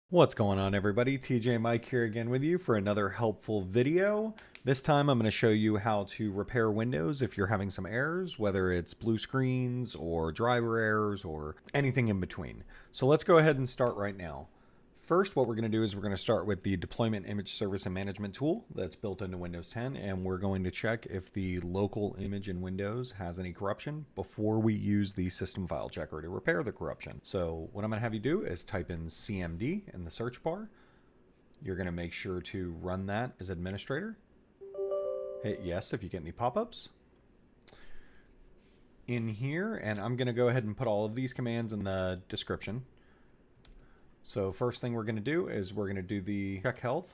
What's going on, everybody? TJ Mike here again with you for another helpful video. This time I'm going to show you how to repair Windows if you're having some errors, whether it's blue screens or driver errors or anything in between. So let's go ahead and start right now. First, what we're going to do is we're going to start with the Deployment Image Service and Management tool that's built into Windows 10, and we're going to check if the local image in Windows has any corruption before we use the System File Checker to repair the corruption. So what I'm going to have you do is type in CMD in the search bar. You're going to make sure to run that as administrator. Hit yes if you get any pop-ups. In here, and I'm going to go ahead and put all of these commands in the description. So first thing we're going to do is we're going to do the CheckHealth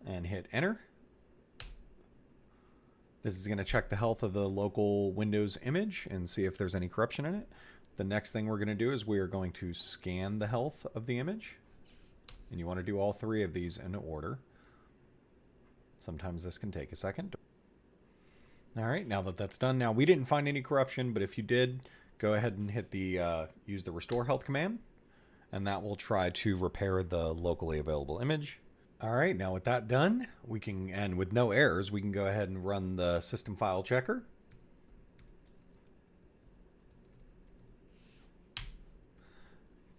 and hit enter. This is going to check the health of the local Windows image and see if there's any corruption in it. The next thing we're going to do is we are going to scan the health of the image. And you want to do all three of these in order. Sometimes this can take a second. All right, now that that's done, now we didn't find any corruption, but if you did, go ahead and hit the use the restore health command, and that will try to repair the locally available image. All right, now with that done, we can, and with no errors, we can go ahead and run the system file checker.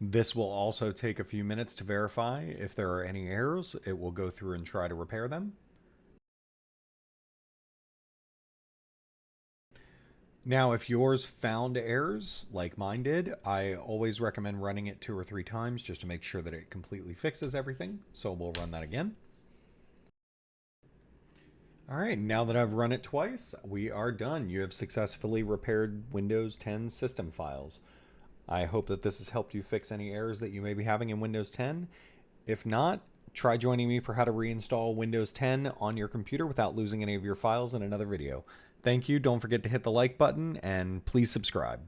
This will also take a few minutes to verify if there are any errors. It will go through and try to repair them. Now, if yours found errors like mine did, I always recommend running it 2 or 3 times just to make sure that it completely fixes everything. So we'll run that again. All right, now that I've run it twice, we are done. You have successfully repaired Windows 10 system files. I hope that this has helped you fix any errors that you may be having in Windows 10. If not, try joining me for how to reinstall Windows 10 on your computer without losing any of your files in another video. Thank you. Don't forget to hit the like button and please subscribe.